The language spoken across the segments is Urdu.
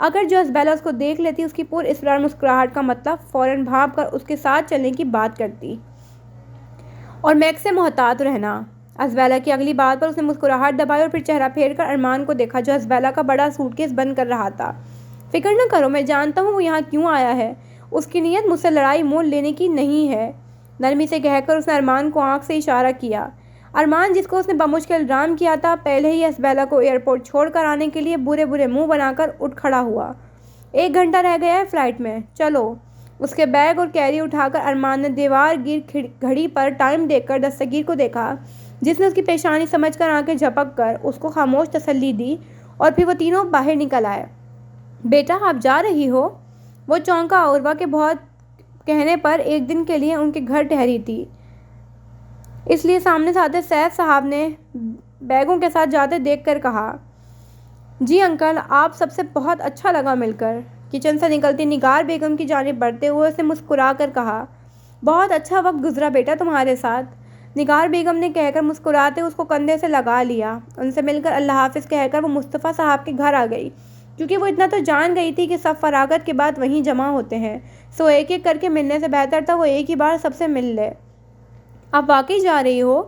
اگر جو اسبیلا اس کو دیکھ لیتی اس کی پر اسرار مسکراہٹ کا مطلب فوراً بھاپ کر اس کے ساتھ چلنے کی بات کرتی اور میکس سے محتاط رہنا۔ اسبیلا کی اگلی بات پر اس نے مسکراہٹ دبائی اور پھر چہرہ پھیر کر ارمان کو دیکھا جو اسبیلا کا بڑا سوٹ کیس بند کر رہا تھا۔ فکر نہ کرو، میں جانتا ہوں وہ یہاں کیوں آیا ہے۔ اس کی نیت مجھ سے لڑائی مول لینے کی نہیں ہے، نرمی سے کہہ کر اس نے ارمان کو آنکھ سے اشارہ کیا۔ ارمان جس کو اس نے بمشکل ڈرام کیا تھا پہلے ہی اسبیلا کو ایئرپورٹ چھوڑ کر آنے کے لیے برے برے منہ بنا کر اٹھ کھڑا ہوا۔ 1 گھنٹہ رہ گیا ہے فلائٹ میں، چلو۔ اس کے بیگ اور کیری اٹھا کر ارمان نے دیوار گیر گھڑی پر ٹائم دیکھ کر دستگیر کو دیکھا جس نے اس کی پیشانی سمجھ کر آنکھیں جھپک کر اس کو خاموش تسلی دی اور پھر وہ تینوں باہر نکل آئے۔ بیٹا آپ جا رہی ہو؟ وہ چونکا عروہ کے بہت کہنے پر ایک دن کے لیے ان کے گھر ٹھہری تھی، اس لیے سامنے سے آتے سیف صاحب نے بیگوں کے ساتھ جاتے دیکھ کر کہا، جی انکل، آپ سب سے بہت اچھا لگا مل کر۔ کچن سے نکلتی نگار بیگم کی جانب بڑھتے ہوئے اسے مسکرا کر کہا، بہت اچھا وقت گزرا بیٹا تمہارے ساتھ۔ نگار بیگم نے کہہ کر مسکراتے اس کو کندھے سے لگا لیا۔ ان سے مل کر اللہ حافظ کہہ کر وہ مصطفیٰ صاحب کے گھر آ گئی، کیونکہ وہ اتنا تو جان گئی تھی کہ سب فراغت کے بعد وہیں جمع ہوتے ہیں، سو ایک ایک کر کے ملنے سے بہتر تھا وہ ایک ہی بار سب سے مل لے۔ آپ واقعی جا رہی ہو؟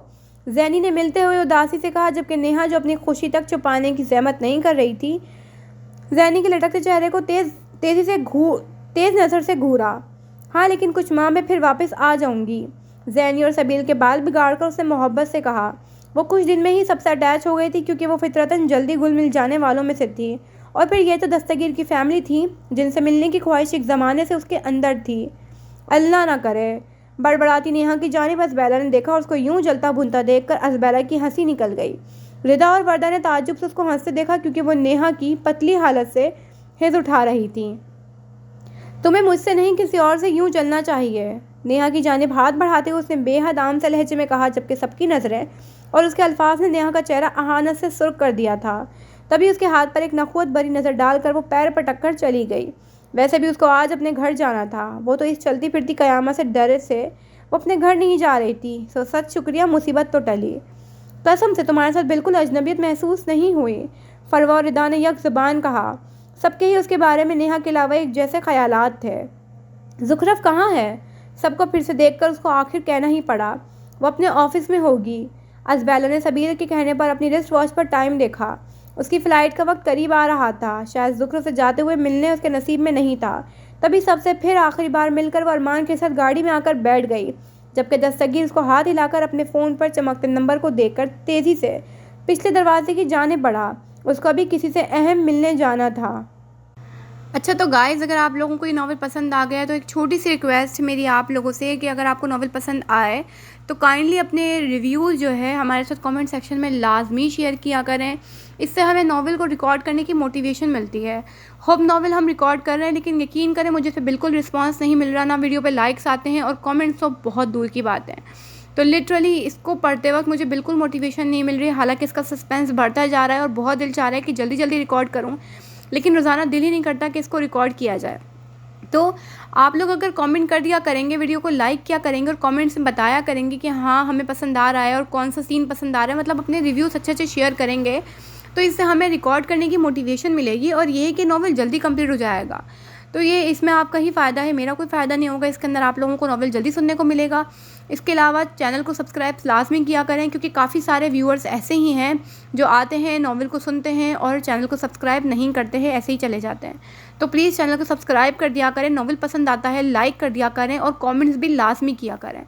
زینی نے ملتے ہوئے اداسی سے کہا، جبکہ نیہا جو اپنی خوشی تک چھپانے کی زحمت نہیں کر رہی تھی زینی کے لٹکتے چہرے کو تیز نظر سے گھورا۔ ہاں لیکن کچھ ماہ میں پھر واپس آ جاؤں گی، زینی اور سبیل کے بال بگاڑ کر اس نے محبت سے کہا۔ وہ کچھ دن میں ہی سب سے اٹیچ ہو گئی تھی کیونکہ وہ فطرتاً جلدی گل مل جانے والوں میں سے تھی، اور پھر یہ تو دستگیر کی فیملی تھی جن سے ملنے کی خواہش ایک زمانے سے اس کے اندر تھی۔ اللہ نہ کرے، بڑبڑاتی نیہا کی جانب اسبیلا نے دیکھا اور اس کو یوں جلتا بھنتا دیکھ کر اسبیلا کی ہنسی نکل گئی۔ ردا اور وردہ نے تعجب سے اس کو ہنستے دیکھا کیونکہ وہ نیہا کی پتلی حالت سے ہز اٹھا رہی تھیں۔ تمہیں مجھ سے نہیں کسی اور سے یوں چلنا چاہیے، نیہا کی جانب ہاتھ بڑھاتے ہوئے اس نے بے حد عام سے لہجے میں کہا، جبکہ سب کی نظریں اور اس کے الفاظ نے نیہا کا چہرہ اہانت سے سرخ کر دیا تھا۔ تبھی اس کے ہاتھ پر ایک نخوت بھری نظر ڈال کر وہ پیر پٹک کر چلی گئی۔ ویسے بھی اس کو آج اپنے گھر جانا تھا، وہ تو اس چلتی پھرتی قیامت سے ڈرے سے وہ اپنے گھر نہیں جا رہی تھی، سو سچ شکریہ مصیبت تو ٹلی۔ قسم سے تمہارے ساتھ بالکل اجنبیت محسوس نہیں ہوئی، فروہ اور ردا نے یک زبان کہا۔ سب کے ہی اس کے بارے میں نیہا کے علاوہ ایک جیسے خیالات تھے۔ زخرف کہاں ہے؟ سب کو پھر سے دیکھ کر اس کو آخر کہنا ہی پڑا، وہ اپنے آفس میں ہوگی۔ اسبیلا نے سبیل کے کہنے پر اپنی رسٹ واچ پر ٹائم دیکھا، اس کی فلائٹ کا وقت قریب آ رہا تھا، شاید زخرف سے جاتے ہوئے ملنے اس کے نصیب میں نہیں تھا۔ تبھی سب سے پھر آخری بار مل کر وہ ارمان کے ساتھ گاڑی میں آ کر بیٹھ گئی، جبکہ دستگیر اس کو ہاتھ ہلا کر اپنے فون پر چمکتے نمبر کو دیکھ کر تیزی سے پچھلے دروازے کی جانب بڑھا۔ اس کو ابھی کسی سے اہم ملنے جانا تھا۔ اچھا تو گائز، اگر آپ لوگوں کو یہ ناول پسند آ گیا تو ایک چھوٹی سی ریکویسٹ میری آپ لوگوں سے کہ اگر آپ کو ناول پسند آئے تو کائنڈلی اپنے ریویوز جو ہے ہمارے ساتھ کامنٹ سیکشن میں لازمی شیئر کیا کریں، اس سے ہمیں ناول کو ریکارڈ کرنے کی موٹیویشن ملتی ہے۔ ہوپ ناول ہم ریکارڈ کر رہے ہیں لیکن یقین کریں مجھے سے بالکل رسپانس نہیں مل رہا، نہ ویڈیو پہ لائکس آتے ہیں اور کامنٹس تو بہت دور کی بات ہے۔ تو لٹرلی اس کو پڑھتے وقت مجھے بالکل موٹیویشن نہیں مل رہی، حالانکہ اس کا سسپینس بڑھتا جا رہا ہے اور بہت دل چاہ رہا ہے کہ جلدی جلدی ریکارڈ کروں، لیکن روزانہ دل ہی نہیں کرتا کہ اس کو ریکارڈ کیا جائے۔ تو آپ لوگ اگر کامنٹ کر دیا کریں گے، ویڈیو کو لائک کیا کریں گے اور کامنٹس میں بتایا کریں گے کہ ہاں ہمیں پسند آ رہا ہے اور کون سا سین پسند آ رہا ہے، مطلب اپنے ریویوز اچھے اچھے شیئر کریں گے تو اس سے ہمیں ریکارڈ کرنے کی موٹیویشن ملے گی اور یہ کہ ناول جلدی کمپلیٹ ہو جائے گا۔ تو یہ اس میں آپ کا ہی فائدہ ہے، میرا کوئی فائدہ نہیں ہوگا، اس کے اندر آپ لوگوں کو ناول جلدی سننے کو ملے گا۔ اس کے علاوہ چینل کو سبسکرائب لازمی کیا کریں کیونکہ کافی سارے ویورز ایسے ہی ہیں جو آتے ہیں ناول کو سنتے ہیں اور چینل کو سبسکرائب نہیں کرتے ہیں، ایسے ہی چلے جاتے ہیں۔ تو پلیز چینل کو سبسکرائب کر دیا کریں، ناول پسند آتا ہے لائک کر دیا کریں اور کامنٹس بھی لازمی کیا کریں۔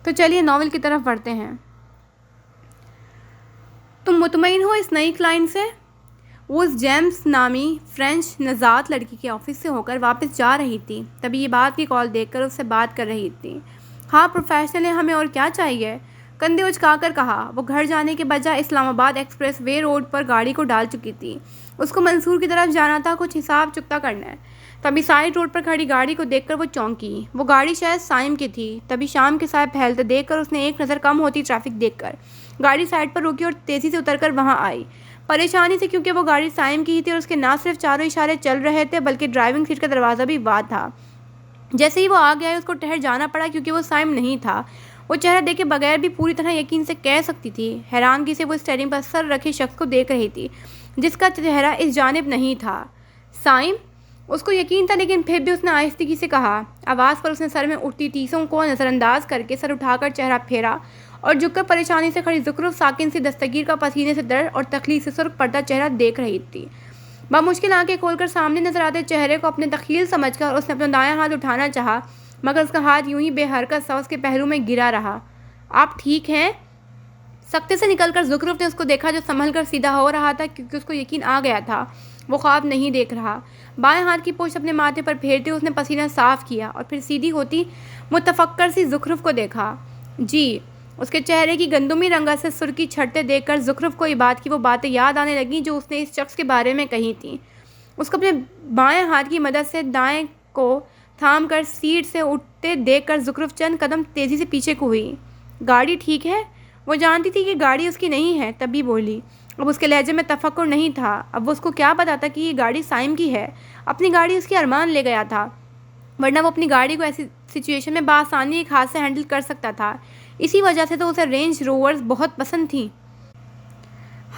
تو چلیے ناول کی طرف بڑھتے ہیں۔ تم مطمئن ہو اس نئی کلائنٹ سے؟ وہ اس جیمز نامی فرینچ نژاد لڑکی کے آفس سے ہو کر واپس جا رہی تھی، تبھی یہ بات کی کال دیکھ کر اس سے بات کر رہی تھی۔ ہاں پروفیشنل ہے، ہمیں اور کیا چاہیے؟ کندھے اچکا کر کہا۔ وہ گھر جانے کے بجائے اسلام آباد ایکسپریس وے روڈ پر گاڑی کو ڈال چکی تھی، اس کو منصور کی طرف جانا تھا، کچھ حساب چکتا کرنا ہے۔ تبھی سائڈ روڈ پر کھڑی گاڑی کو دیکھ کر وہ چونکی، وہ گاڑی شاید سائم کی تھی۔ تبھی شام کے سائے پھیلتے دیکھ کر اس نے ایک نظر کم ہوتی ٹریفک دیکھ کر گاڑی سائڈ پر روکی اور تیزی سے اتر کر وہاں آئی، پریشانی سے کیونکہ وہ گاڑی سائم کی ہی تھی اور اس کے نہ صرف چاروں اشارے چل رہے تھے بلکہ ڈرائیونگ سیٹ کا دروازہ بھی وا تھا۔ جیسے ہی وہ آگے آئی اس کو ٹھہر جانا پڑا کیونکہ وہ سائم نہیں تھا۔ وہ چہرہ دیکھے بغیر بھی پوری طرح یقین سے کہہ سکتی تھی۔ حیرانگی سے وہ اسٹیئرنگ پر سر رکھے شخص کو دیکھ رہی تھی جس کا چہرہ اس جانب نہیں تھا۔ سائم؟ اس کو یقین تھا لیکن پھر بھی اس نے آہستگی سے کہا۔ آواز پر اس نے سر میں اٹھتی ٹیسوں کو نظر انداز کر کے سر اٹھا کر چہرہ پھیرا اور جھک کر پریشانی سے کھڑی زخرف ساکن سی دستگیر کا پسینے سے درد اور تکلیف سے سرخ پڑتا چہرہ دیکھ رہی تھی۔ بامشکل آنکھیں کھول کر سامنے نظر آتے چہرے کو اپنے دخیل سمجھ کر اس نے اپنا دایاں ہاتھ اٹھانا چاہا، مگر اس کا ہاتھ یوں ہی بے حرکت سا اس کے پہلو میں گرا رہا۔ آپ ٹھیک ہیں؟ سکتے سے نکل کر زخرف نے اس کو دیکھا جو سنبھل کر سیدھا ہو رہا تھا، کیونکہ اس کو یقین آ گیا تھا وہ خواب نہیں دیکھ رہا۔ بائیں ہاتھ کی پشت اپنے ماتھے پر پھیرتے اس نے پسینہ صاف کیا اور پھر سیدھی ہوتی متفکر سی زخرف کو دیکھا۔ جی۔ اس کے چہرے کی گندمی رنگت سے سرخی چھٹتے دیکھ کر زخرف کو بات کی وہ باتیں یاد آنے لگیں جو اس نے اس شخص کے بارے میں کہی تھیں۔ اس کو اپنے بائیں ہاتھ کی مدد سے دائیں کو تھام کر سیٹ سے اٹھتے دیکھ کر زخرف چند قدم تیزی سے پیچھے کو ہوئی۔ گاڑی ٹھیک ہے؟ وہ جانتی تھی کہ گاڑی اس کی نہیں ہے، تبھی بولی۔ اب اس کے لہجے میں تفکر نہیں تھا۔ اب وہ اس کو کیا بتاتا کہ یہ گاڑی سائم کی ہے؟ اپنی گاڑی اس کی ارمان لے گیا تھا، ورنہ وہ اپنی گاڑی کو ایسی سچویشن میں بآسانی ایک ہاتھ سے ہینڈل کر سکتا تھا۔ اسی وجہ سے تو اسے رینج روورز بہت پسند تھیں۔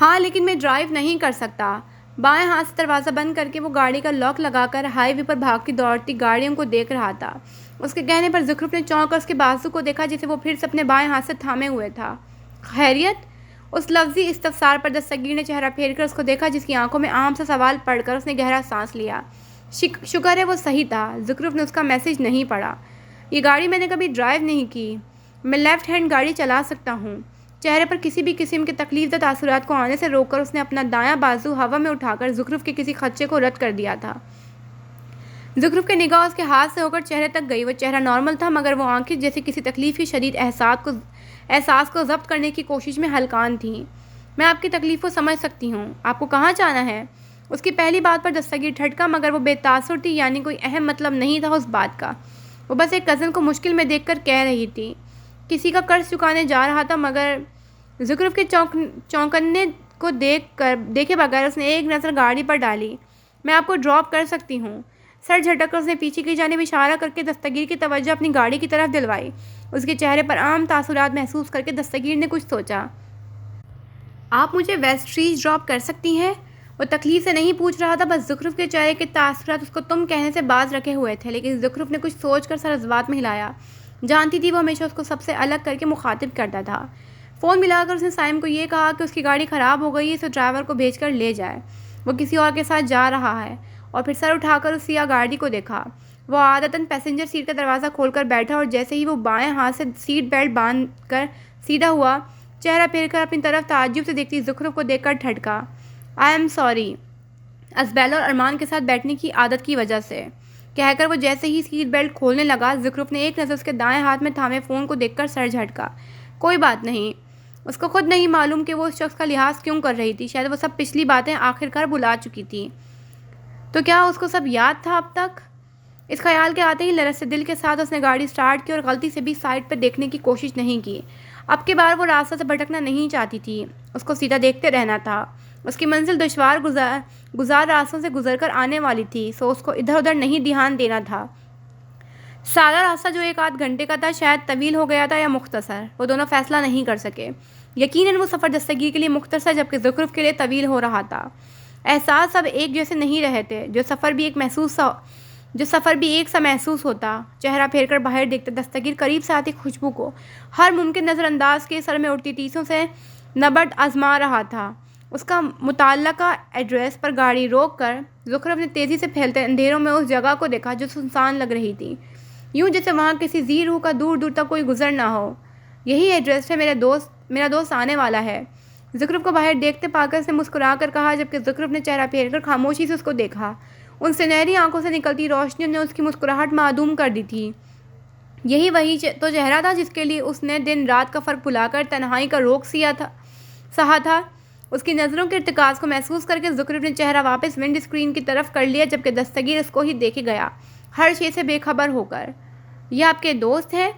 ہاں لیکن میں ڈرائیو نہیں کر سکتا۔ بائیں ہاتھ سے دروازہ بند کر کے وہ گاڑی کا لاک لگا کر ہائی وے پر بھاگتی دوڑتی گاڑیوں کو دیکھ رہا تھا۔ اس کے کہنے پر زخرف نے چونک کر اس کے بازو کو دیکھا جسے وہ پھر سے اپنے بائیں ہاتھ سے تھامے ہوئے تھا۔ خیریت؟ اس لفظی استفسار پر دستگیر نے چہرہ پھیر کر اس کو دیکھا جس کی آنکھوں میں عام سا سوال پڑھ کر اس نے گہرا سانس لیا۔ شکر ہے وہ صحیح تھا۔ زخرف نے اس کا میسج نہیں پڑھا۔ یہ گاڑی میں نے کبھی ڈرائیو نہیں کی۔ میں لیفٹ ہینڈ گاڑی چلا سکتا ہوں۔ چہرے پر کسی بھی قسم کے تکلیف دہ تاثرات کو آنے سے روک کر اس نے اپنا دایاں بازو ہوا میں اٹھا کر زخرف کے کسی خدشے کو رد کر دیا تھا۔ زخرف کی نگاہ اس کے ہاتھ سے ہو کر چہرے تک گئی۔ وہ چہرہ نارمل تھا مگر وہ آنکھیں جیسے کسی تکلیف کی شدید احساس کو ضبط کرنے کی کوشش میں ہلکان تھیں۔ میں آپ کی تکلیف کو سمجھ سکتی ہوں۔ آپ کو کہاں جانا ہے؟ اس کی پہلی بات پر دستگیر ٹھٹکا مگر وہ بے تاثر تھی، یعنی کوئی اہم مطلب نہیں تھا اس بات کا۔ وہ بس ایک کزن کو مشکل میں دیکھ کر کہہ رہی تھی۔ کسی کا قرض چکانے جا رہا تھا مگر زخرف کے چونکنے کو دیکھے بغیر اس نے ایک نظر گاڑی پر ڈالی۔ میں آپ کو ڈراپ کر سکتی ہوں۔ سر جھٹک کر اس نے پیچھے کی جانب اشارہ کر کے دستگیر کی توجہ اپنی گاڑی کی طرف دلوائی۔ اس کے چہرے پر عام تاثرات محسوس کر کے دستگیر نے کچھ سوچا۔ آپ مجھے ویسٹریج ڈراپ کر سکتی ہیں؟ وہ تکلیف سے نہیں پوچھ رہا تھا، بس زخرف کے چہرے کے تاثرات اس کو تم کہنے سے باز رکھے ہوئے تھے، لیکن زخرف نے کچھ سوچ کر سر ازبات میں ہلایا۔ جانتی تھی وہ ہمیشہ اس کو سب سے الگ کر کے مخاطب کرتا تھا۔ فون ملا کر اس نے سائم کو یہ کہا کہ اس کی گاڑی خراب ہو گئی ہے، اسے ڈرائیور کو بھیج کر لے جائے، وہ کسی اور کے ساتھ جا رہا ہے، اور پھر سر اٹھا کر اس سیاہ گاڑی کو دیکھا۔ وہ عادتاً پیسنجر سیٹ کا دروازہ کھول کر بیٹھا اور جیسے ہی وہ بائیں ہاتھ سے سیٹ بیلٹ باندھ کر سیدھا ہوا، چہرہ پھیر کر اپنی طرف تعجب سے دیکھتی زخرف کو دیکھ کر ٹھٹکا۔ I am sorry. ازبیلا اور ارمان کے ساتھ بیٹھنے کی عادت کی وجہ سے، کہہ کر وہ جیسے ہی سیٹ بیلٹ کھولنے لگا، زخرف نے ایک نظر اس کے دائیں ہاتھ میں تھامے فون کو دیکھ کر سر جھٹکا۔ کوئی بات نہیں۔ اس کو خود نہیں معلوم کہ وہ اس شخص کا لحاظ کیوں کر رہی تھی، شاید وہ سب پچھلی باتیں آخرکار بھلا چکی تھی۔ تو کیا اس کو سب یاد تھا اب تک؟ اس خیال کے آتے ہی لرزتے دل کے ساتھ اس نے گاڑی سٹارٹ کی اور غلطی سے بھی سائڈ پر دیکھنے کی کوشش نہیں کی۔ اب کی بار وہ راستہ سے بھٹکنا نہیں چاہتی تھی، اس کو سیدھا دیکھتے رہنا تھا۔ اس کی منزل دشوار گزار راستوں سے گزر کر آنے والی تھی، سو اس کو ادھر ادھر نہیں دھیان دینا تھا۔ سارا راستہ جو 1-8 گھنٹے کا تھا شاید طویل ہو گیا تھا یا مختصر، وہ دونوں فیصلہ نہیں کر سکے۔ یقیناً وہ سفر دستگیر کے لیے مختصر جبکہ زخرف کے لیے طویل ہو رہا تھا۔ احساس اب ایک جیسے نہیں رہے تھے، جو سفر بھی ایک سا محسوس ہوتا۔ چہرہ پھیر کر باہر دیکھتے دستگیر قریب سے آتی خوشبو کو ہر ممکن نظر انداز کے سر میں اٹھتی ٹیسوں سے نبرد آزما رہا تھا۔ اس کا متعلقہ ایڈریس پر گاڑی روک کر زخرف نے تیزی سے پھیلتے اندھیروں میں اس جگہ کو دیکھا جو سنسان لگ رہی تھی، یوں جیسے وہاں کسی ذی روح کا دور دور تک کوئی گزر نہ ہو۔ یہی ایڈریس ہے، میرا دوست آنے والا ہے، زخرف کو باہر دیکھتے پا کر اس نے مسکرا کر کہا، جبکہ زخرف نے چہرہ پھیر کر خاموشی سے اس کو دیکھا۔ ان سنہری آنکھوں سے نکلتی روشنیوں نے اس کی مسکراہٹ معدوم کر دی تھی۔ یہی وہی تو چہرہ تھا جس کے لیے اس نے دن رات کا فرق بھلا کر تنہائی کا روگ سہا تھا۔ اس کی نظروں کے ارتکاز کو محسوس کر کے زخرف نے چہرہ واپس ونڈ اسکرین کی طرف کر لیا، جبکہ دستگیر اس کو ہی دیکھے گیا، ہر شے سے بے خبر ہو کر۔ یہ آپ کے دوست ہیں؟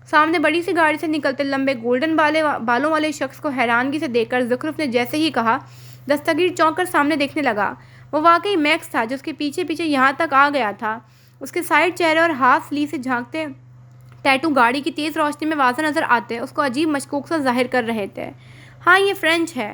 سامنے بڑی سی گاڑی سے نکلتے لمبے گولڈن بالوں والے شخص کو حیرانگی سے دیکھ کر زخرف نے جیسے ہی کہا، دستگیر چونک کر سامنے دیکھنے لگا۔ وہ واقعی میکس تھا جو اس کے پیچھے پیچھے یہاں تک آ گیا تھا۔ اس کے سائڈ چہرے اور ہاف سلیو سے جھانکتے ٹیٹو گاڑی کی تیز روشنی میں واضح نظر آتے اس کو عجیب مشکوک سا ظاہر کر رہے تھے۔ ہاں یہ فرینچ ہے،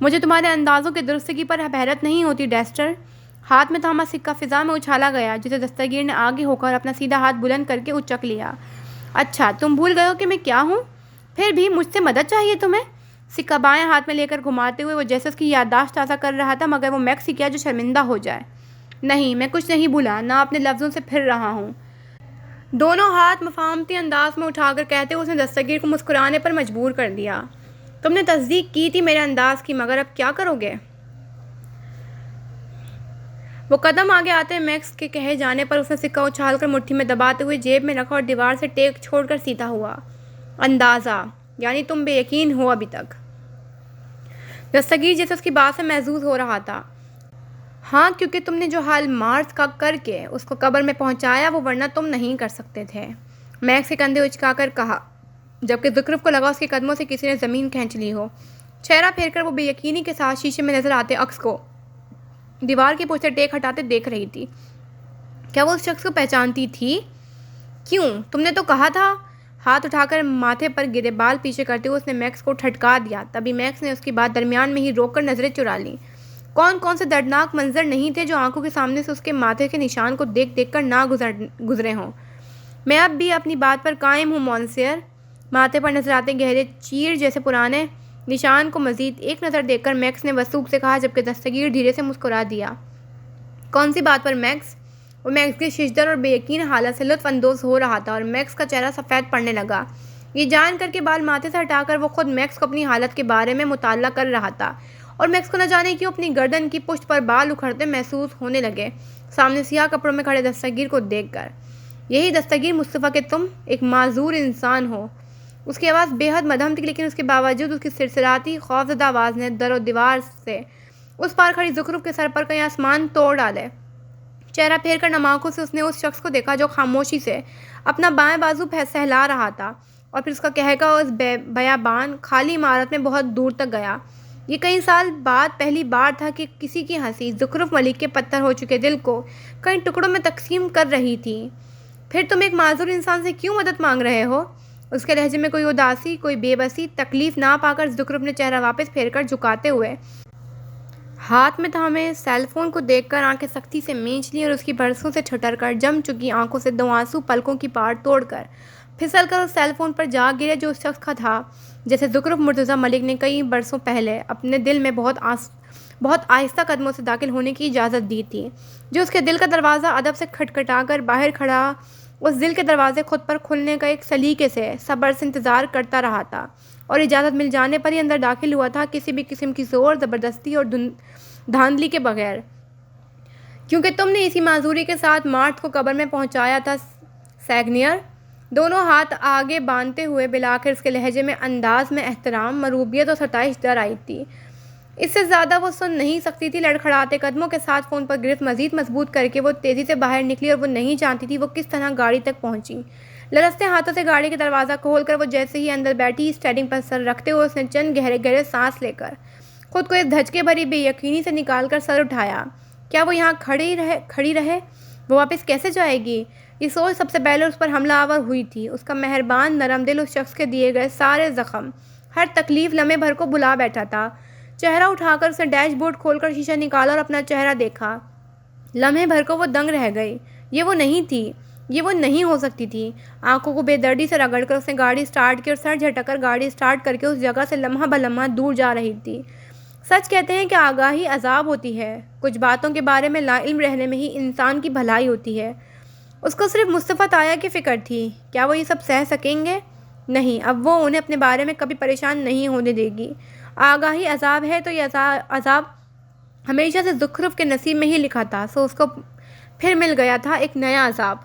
مجھے تمہارے اندازوں کی درستگی پر حیرت نہیں ہوتی ڈیسٹر۔ ہاتھ میں تھاما سکہ فضا میں اچھالا گیا جسے دستگیر نے آگے ہو کر اپنا سیدھا ہاتھ بلند کر کے اچک لیا۔ اچھا تم بھول گئے ہو کہ میں کیا ہوں؟ پھر بھی مجھ سے مدد چاہیے تمہیں؟ سکہ بائیں ہاتھ میں لے کر گھماتے ہوئے وہ جیسے اس کی یادداشت تازہ کر رہا تھا، مگر وہ میکس ہی کیا جو شرمندہ ہو جائے۔ نہیں، میں کچھ نہیں بھولا، نہ اپنے لفظوں سے پھر رہا ہوں۔ دونوں ہاتھ مفاہمتی انداز میں اٹھا کر کہتے ہوئے اس نے دستگیر کو مسکرانے پر مجبور کر دیا۔ تم نے تصدیق کی تھی میرے انداز کی، مگر اب کیا کرو گے؟ وہ قدم آگے آتے میکس کے کہے جانے پر اس نے سکہ اچھال کر مٹھی میں دباتے ہوئے جیب میں رکھا اور دیوار سے ٹیک چھوڑ کر سیدھا ہوا۔ اندازہ، یعنی تم بے یقین ہو ابھی تک؟ دستگیر جیسے اس کی بات سے محظوظ ہو رہا تھا۔ ہاں، کیونکہ تم نے جو حال مارس کا کر کے اس کو قبر میں پہنچایا وہ ورنہ تم نہیں کر سکتے تھے، میکس کے کندھے اچکا کر کہا، جبکہ زخرف کو لگا اس کے قدموں سے کسی نے زمین کھینچ لی ہو۔ چہرہ پھیر کر وہ بے یقینی کے ساتھ شیشے میں نظر آتے عکس کو دیوار کی پشت سے ٹیک ہٹاتے دیکھ رہی تھی۔ کیا وہ اس شخص کو پہچانتی تھی؟ کیوں؟ تم نے تو کہا تھا۔ ہاتھ اٹھا کر ماتھے پر گرے بال پیچھے کرتے ہوئے اس نے میکس کو ٹھٹکا دیا۔ تبھی میکس نے اس کی بات درمیان میں ہی روک کر نظریں چرا لیں۔ کون کون سے دردناک منظر نہیں تھے جو آنکھوں کے سامنے سے اس کے ماتھے کے نشان کو دیکھ دیکھ کر نہ گزرے ہوں۔ میں اب بھی اپنی بات پر قائم ہوں مونسیر۔ ماتھے پر نظر آتے گہرے چیر جیسے پرانے نشان کو مزید ایک نظر دیکھ کر میکس نے وثوق سے کہا، جبکہ دستگیر دھیرے سے مسکرا دیا۔ کون سی بات پر میکس؟ وہ میکس کی ششدر اور بے یقین حالت سے لطف اندوز ہو رہا تھا اور میکس کا چہرہ سفید پڑنے لگا۔ یہ جان کر کے بال ماتھے سے ہٹا کر وہ خود میکس کو اپنی حالت کے بارے میں مطلع کر رہا تھا اور میکس کو نہ جانے کیوں اپنی گردن کی پشت پر بال اکھڑتے محسوس ہونے لگے سامنے سیاہ کپڑوں میں کھڑے دستگیر کو دیکھ کر۔ یہی دستگیر مصطفیٰ کہ تم ایک معذور انسان ہو۔ اس کی آواز بے حد مدھم تھی، لیکن اس کے باوجود اس کی سرسراتی خوفزدہ آواز نے در و دیوار سے اس پار کھڑی زخرف کے سر پر کہیں آسمان توڑ ڈالے۔ چہرہ پھیر کر نم آنکھوں سے اس نے اس شخص کو دیکھا جو خاموشی سے اپنا بائیں بازو سہلا رہا تھا، اور پھر اس کا کہکا اس بیابان خالی عمارت میں بہت دور تک گیا۔ یہ کئی سال بعد پہلی بار تھا کہ کسی کی ہنسی زخرف ملک کے پتھر ہو چکے دل کو کئی ٹکڑوں میں تقسیم کر رہی تھی۔ پھر تم ایک معذور انسان سے کیوں مدد مانگ رہے ہو؟ اس کے لہجے میں کوئی اداسی، کوئی بے بسی، تکلیف نہ پا کر زخرف نے چہرہ واپس پھیر کر جھکاتے ہوئے ہاتھ میں تھامے سیل فون کو دیکھ کر آنکھیں سختی سے مینچ لی اور اس کی برسوں سے چھٹر کر جم چکی آنکھوں سے دو آنسو پلکوں کی پار توڑ کر پھسل کر اس سیل فون پر جا گرے جو اس شخص کا تھا جیسے زخرف مرتضیٰ ملک نے کئی برسوں پہلے اپنے دل میں بہت آہستہ قدموں سے داخل ہونے کی اجازت دی تھی، جو اس کے دل کا دروازہ ادب سے کھٹکھٹا کر باہر کھڑا اس دل کے دروازے خود پر کھلنے کا ایک سلیقے سے صبر سے انتظار کرتا رہا تھا اور اجازت مل جانے پر ہی اندر داخل ہوا تھا، کسی بھی قسم کی زور زبردستی اور دھاندلی کے بغیر، کیونکہ تم نے اسی معذوری کے ساتھ مارس کو قبر میں پہنچایا تھا سیگنیئر۔ دونوں ہاتھ آگے باندھتے ہوئے بالآخر اس کے لہجے میں انداز میں احترام، مربوبیت اور ستائش در آئی تھی۔ اس سے زیادہ وہ سن نہیں سکتی تھی۔ لڑکھڑاتے قدموں کے ساتھ فون پر گرفت مزید مضبوط کر کے وہ تیزی سے باہر نکلی اور وہ نہیں جانتی تھی وہ کس طرح گاڑی تک پہنچی۔ لرزتے ہاتھوں سے گاڑی کا دروازہ کھول کر وہ جیسے ہی اندر بیٹھی اسٹیئرنگ پر سر رکھتے ہوئے اس نے چند گہرے گہرے سانس لے کر خود کو اس دھچکے بھری بے یقینی سے نکال کر سر اٹھایا۔ کیا وہ یہاں کھڑی رہے؟ وہ واپس کیسے جائے گی؟ یہ سوچ سب سے پہلے اس پر حملہ آور ہوئی تھی۔ اس کا مہربان نرم دل اس شخص کے دیے گئے سارے زخم، ہر تکلیف لمحے بھر کو بھلا بیٹھا تھا۔ چہرہ اٹھا کر اس نے ڈیش بورڈ کھول کر شیشہ نکالا اور اپنا چہرہ دیکھا۔ لمحے بھر کو وہ دنگ رہ گئی۔ یہ وہ نہیں تھی، یہ وہ نہیں ہو سکتی تھی۔ آنکھوں کو بے دردی سے رگڑ کر اس نے گاڑی سٹارٹ کی اور سر جھٹک کر گاڑی سٹارٹ کر کے اس جگہ سے لمحہ بلمحہ دور جا رہی تھی۔ سچ کہتے ہیں کہ آگاہی عذاب ہوتی ہے۔ کچھ باتوں کے بارے میں لا علم رہنے میں ہی انسان کی بھلائی ہوتی ہے۔ اس کو صرف مصطفیٰ تایا کی فکر تھی۔ کیا وہ یہ سب سہ سکیں گے؟ نہیں، اب وہ انہیں اپنے بارے میں کبھی پریشان نہیں ہونے دے گی۔ آگاہی عذاب ہے تو یہ عذاب ہمیشہ سے زخرف کے نصیب میں ہی لکھا تھا، سو اس کو پھر مل گیا تھا ایک نیا عذاب۔